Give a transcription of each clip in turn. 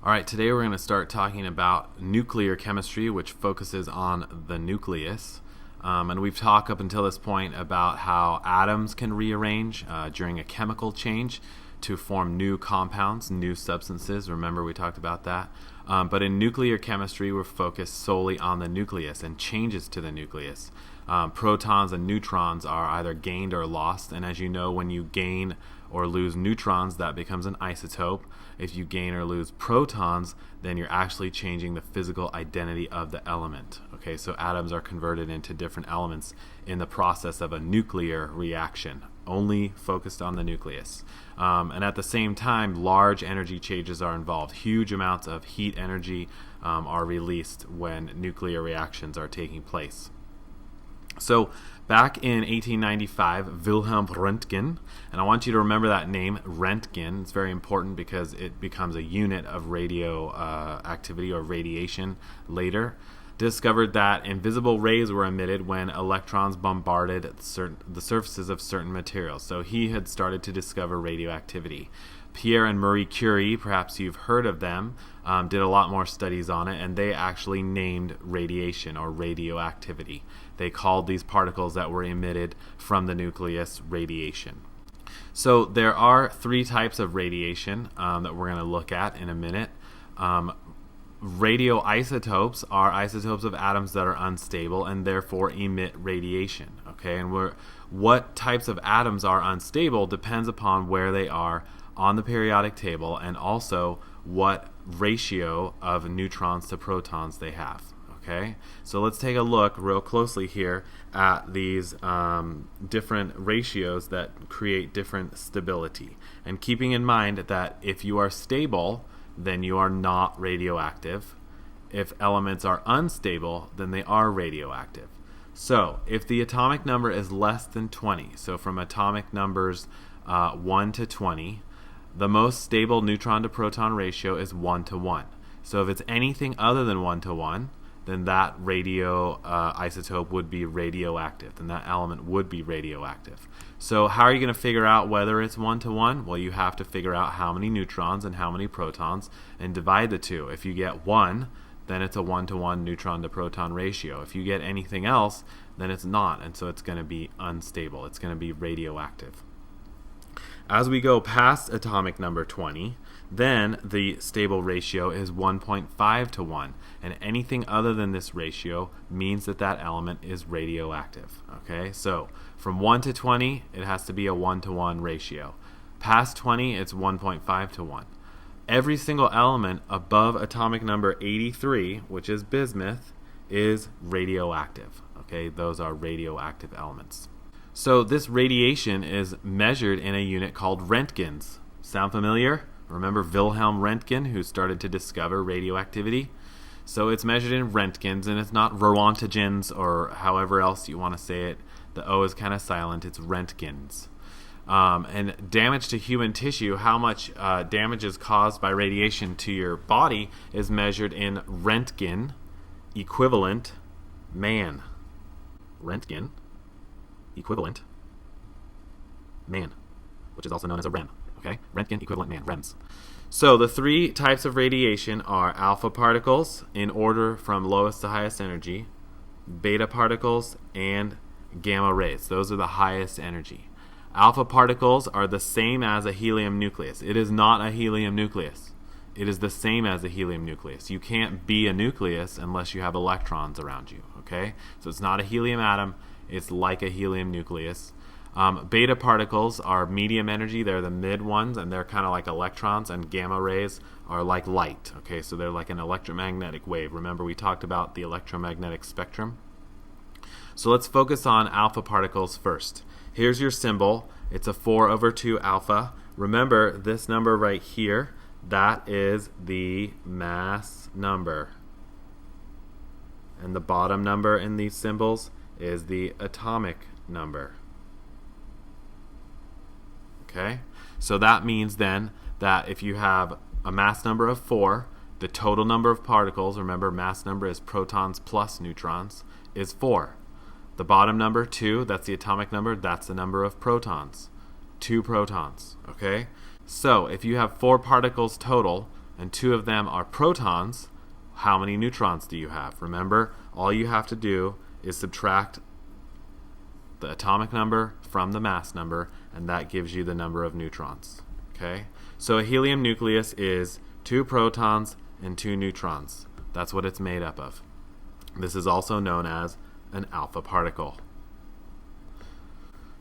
All right, today we're going to start talking about nuclear chemistry, which focuses on the nucleus. And we've talked up until this point about how atoms can rearrange during a chemical change to form new compounds, new substances. Remember, we talked about that. But in nuclear chemistry, we're focused solely on the nucleus and changes to the nucleus. Protons and neutrons are either gained or lost. And as you know, when you gain or lose neutrons, that becomes an isotope. If you gain or lose protons, then you're actually changing the physical identity of the element. Okay, so atoms are converted into different elements in the process of a nuclear reaction, only focused on the nucleus. And at the same time, large energy changes are involved. Huge amounts of heat energy are released when nuclear reactions are taking place. So back in 1895, Wilhelm Röntgen, and I want you to remember that name, Röntgen. It's very important because it becomes a unit of radio activity or radiation later, discovered that invisible rays were emitted when electrons bombarded the surfaces of certain materials. So he had started to discover radioactivity. Pierre and Marie Curie, perhaps you've heard of them, did a lot more studies on it, and they actually named radiation or radioactivity. They called these particles that were emitted from the nucleus radiation. So there are three types of radiation that we're going to look at in a minute. Radioisotopes are isotopes of atoms that are unstable and therefore emit radiation. Okay, and what types of atoms are unstable depends upon where they are on the periodic table and also what ratio of neutrons to protons they have. Okay, so let's take a look real closely here at these different ratios that create different stability. And keeping in mind that if you are stable, then you are not radioactive. If elements are unstable, then they are radioactive. So if the atomic number is less than 20, so from atomic numbers 1 to 20, the most stable neutron to proton ratio is 1 to 1. So if it's anything other than 1 to 1, then that radio isotope would be radioactive. Then that element would be radioactive. So how are you going to figure out whether it's 1 to 1? Well, you have to figure out how many neutrons and how many protons and divide the two. If you get 1, then it's a 1 to 1 neutron to proton ratio. If you get anything else, then it's not, and so it's going to be unstable. It's going to be radioactive. As we go past atomic number 20, then the stable ratio is 1.5 to 1, and anything other than this ratio means that that element is radioactive. Okay, so from 1 to 20, it has to be a 1 to 1 ratio. Past 20, it's 1.5 to 1. Every single element above atomic number 83, which is bismuth, is radioactive. Okay, those are radioactive elements. So this radiation is measured in a unit called Röntgens. Sound familiar? Remember Wilhelm Röntgen, who started to discover radioactivity? So it's measured in Röntgens, and it's not Roentgens or however else you want to say it. The O is kind of silent. It's Röntgens. And damage to human tissue, how much damage is caused by radiation to your body, is measured in Röntgen equivalent man. Röntgen equivalent man, which is also known as a REM. Okay, Röntgen equivalent man, REMS. So the three types of radiation are alpha particles in order from lowest to highest energy, beta particles, and gamma rays. Those are the highest energy. Alpha particles are the same as a helium nucleus. It is not a helium nucleus. It is the same as a helium nucleus. You can't be a nucleus unless you have electrons around you. Okay, so it's not a helium atom. It's like a helium nucleus. Beta particles are medium energy. They're the mid ones, and they're kind of like electrons, and gamma rays are like light. Okay, so they're like an electromagnetic wave. Remember, we talked about the electromagnetic spectrum. So let's focus on alpha particles first. Here's your symbol. It's a 4/2 alpha. Remember, this number right here, that is the mass number. And the bottom number in these symbols is the atomic number. Okay, so that means then that if you have a mass number of 4, the total number of particles, remember mass number is protons plus neutrons, is 4. The bottom number, 2, that's the atomic number, that's the number of protons. 2 protons, okay? So if you have 4 particles total, and 2 of them are protons, how many neutrons do you have? Remember, all you have to do is subtract the atomic number from the mass number, and that gives you the number of neutrons. Okay? So a helium nucleus is 2 protons and 2 neutrons. That's what it's made up of. This is also known as an alpha particle.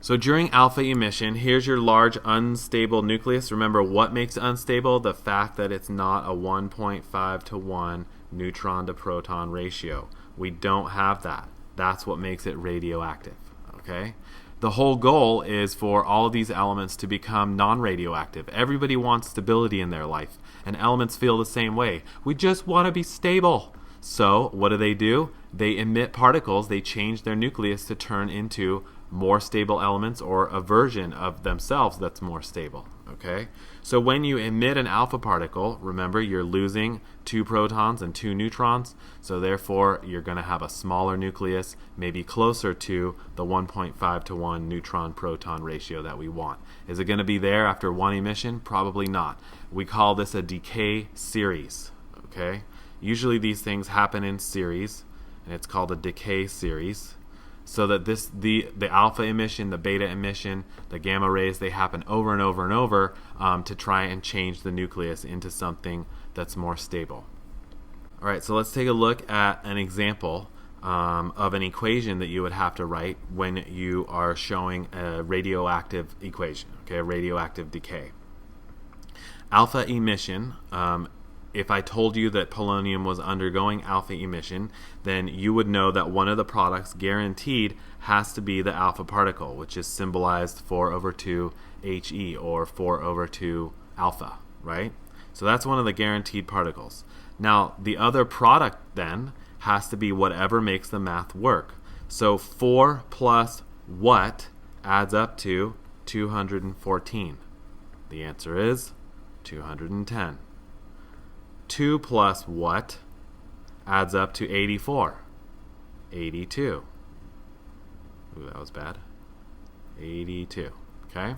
So during alpha emission, here's your large unstable nucleus. Remember, what makes it unstable? The fact that it's not a 1.5 to 1 neutron to proton ratio. We don't have that. That's what makes it radioactive. Okay? The whole goal is for all of these elements to become non-radioactive. Everybody wants stability in their life, and elements feel the same way. We just want to be stable. So what do? They emit particles. They change their nucleus to turn into more stable elements, or a version of themselves that's more stable. Okay? So when you emit an alpha particle, remember, you're losing 2 protons and 2 neutrons, so therefore you're going to have a smaller nucleus, maybe closer to the 1.5 to 1 neutron-proton ratio that we want. Is it going to be there after one emission? Probably not. We call this a decay series. Okay? Usually these things happen in series, and it's called a decay series. So that the alpha emission, the beta emission, the gamma rays, they happen over and over and over to try and change the nucleus into something that's more stable. All right, so let's take a look at an example of an equation that you would have to write when you are showing a radioactive equation, okay, a radioactive decay. Alpha emission, if I told you that polonium was undergoing alpha emission, then you would know that one of the products guaranteed has to be the alpha particle, which is symbolized 4 over 2 He, or 4 over 2 alpha, right? So that's one of the guaranteed particles. Now, the other product then has to be whatever makes the math work. So 4 plus what adds up to 214? The answer is 210. 2 plus what adds up to 84? 82. Ooh, that was bad. 82. Okay?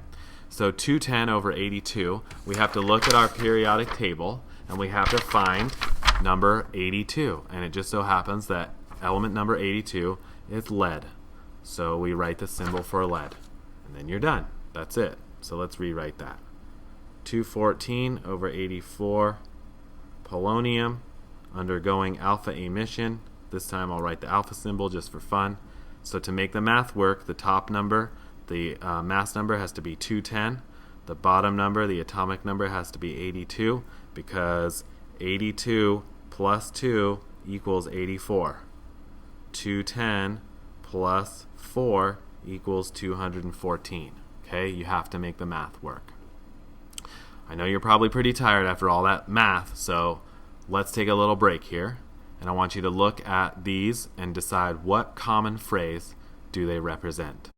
So 210 over 82, we have to look at our periodic table, and we have to find number 82. And it just so happens that element number 82 is lead. So we write the symbol for lead. And then you're done. That's it. So let's rewrite that. 214 over 84. Polonium undergoing alpha emission. This time I'll write the alpha symbol just for fun. So to make the math work, the top number, the mass number, has to be 210. The bottom number, the atomic number, has to be 82, because 82 plus 2 equals 84. 210 plus 4 equals 214. Okay, you have to make the math work. I know you're probably pretty tired after all that math, so let's take a little break here, and I want you to look at these and decide what common phrase do they represent.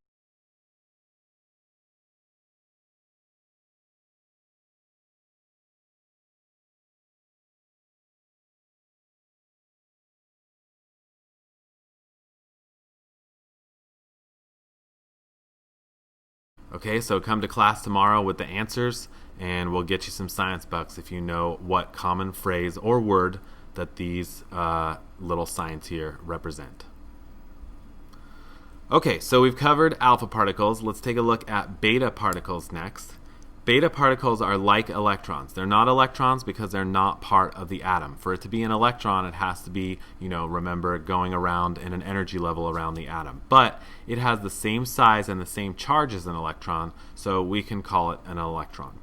Okay, so come to class tomorrow with the answers, and we'll get you some science bucks if you know what common phrase or word that these little signs here represent. Okay, so we've covered alpha particles. Let's take a look at beta particles next. Beta particles are like electrons. They're not electrons because they're not part of the atom. For it to be an electron, it has to be, remember, going around in an energy level around the atom. But it has the same size and the same charge as an electron, so we can call it an electron.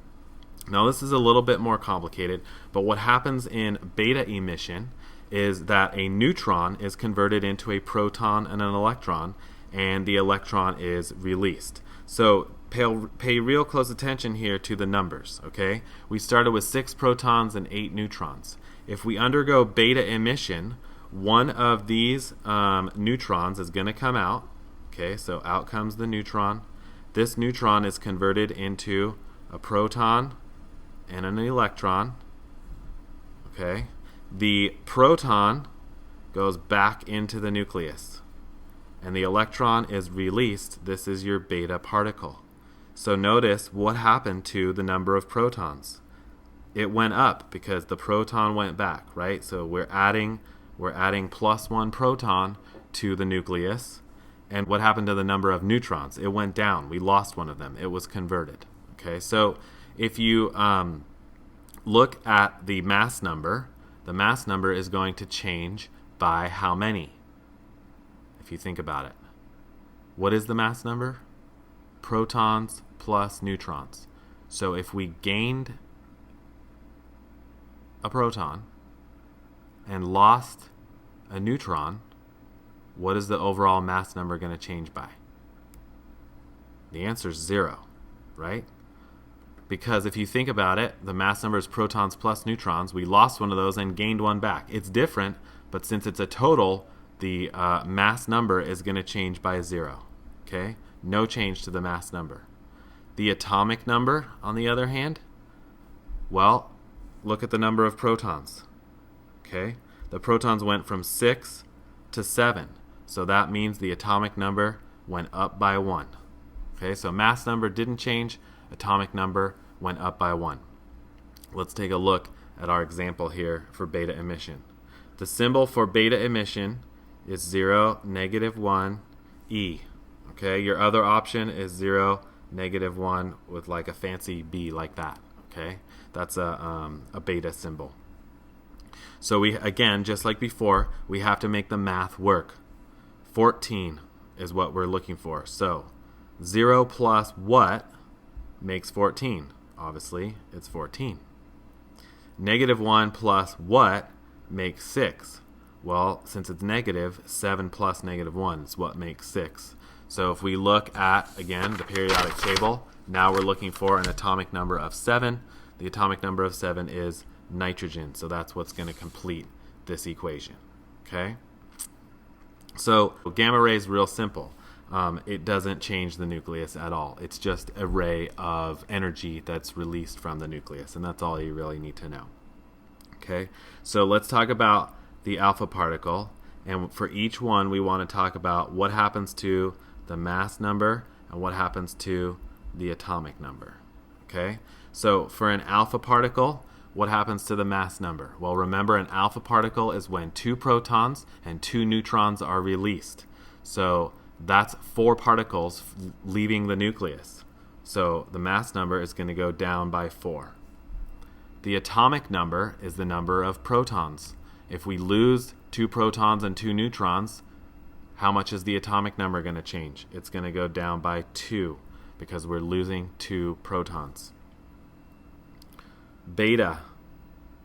Now, this is a little bit more complicated, but what happens in beta emission is that a neutron is converted into a proton and an electron, and the electron is released. So pay real close attention here to the numbers, okay? We started with 6 protons and 8 neutrons. If we undergo beta emission, one of these neutrons is going to come out, okay? So out comes the neutron. This neutron is converted into a proton and an electron, okay? The proton goes back into the nucleus, and the electron is released. This is your beta particle. So notice what happened to the number of protons. it went up because the proton went back, right? So we're adding plus one proton to the nucleus. And what happened to the number of neutrons? It went down. We lost one of them. It was converted. Okay, so if you look at the mass number is going to change by how many? If you think about it. What is the mass number? Protons plus neutrons. So if we gained a proton and lost a neutron, what is the overall mass number going to change by? The answer is 0, right? Because if you think about it, the mass number is protons plus neutrons. We lost one of those and gained one back. It's different, but since it's a total, the mass number is going to change by 0. Okay? No change to the mass number. The atomic number, on the other hand, well, look at the number of protons. Okay? The protons went from 6 to 7. So that means the atomic number went up by 1. Okay, so mass number didn't change. Atomic number went up by 1. Let's take a look at our example here for beta emission. The symbol for beta emission is 0, -1, E. Okay, your other option is 0, -1 with like a fancy B like that. Okay, that's a beta symbol. So we, again, just like before, we have to make the math work. 14 is what we're looking for. So 0 plus what makes 14? Obviously, it's 14. -1 plus what makes 6? Well, since it's negative, 7 plus -1 is what makes 6. So if we look at, again, the periodic table, now we're looking for an atomic number of 7. The atomic number of 7 is nitrogen. So that's what's going to complete this equation. Okay? So gamma ray is real simple. It doesn't change the nucleus at all. It's just a ray of energy that's released from the nucleus, and that's all you really need to know. Okay, so let's talk about the alpha particle, and for each one we want to talk about what happens to the mass number and what happens to the atomic number. Okay, so for an alpha particle, what happens to the mass number? Well, remember, an alpha particle is when 2 protons and 2 neutrons are released. So that's 4 particles leaving the nucleus. So the mass number is going to go down by 4. The atomic number is the number of protons. If we lose 2 protons and 2 neutrons, how much is the atomic number going to change? It's going to go down by 2 because we're losing 2 protons. Beta,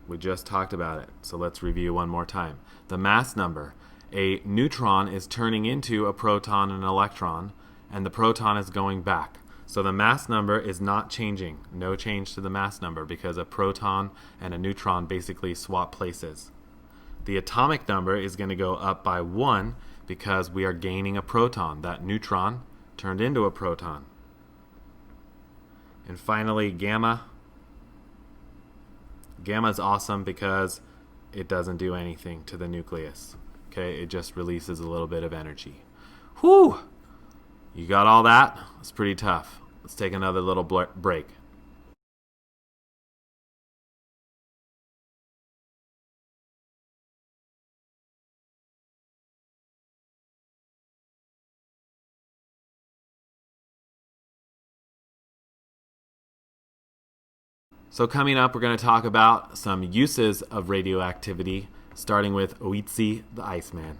we just talked about it, so let's review one more time. The mass number, a neutron is turning into a proton and an electron, and the proton is going back. So the mass number is not changing, no change to the mass number, because a proton and a neutron basically swap places. The atomic number is going to go up by 1 because we are gaining a proton. That neutron turned into a proton. And finally, gamma. Gamma is awesome because it doesn't do anything to the nucleus. Okay, it just releases a little bit of energy. Whew! You got all that? It's pretty tough. Let's take another little break. So coming up, we're going to talk about some uses of radioactivity, starting with Oizi the Iceman.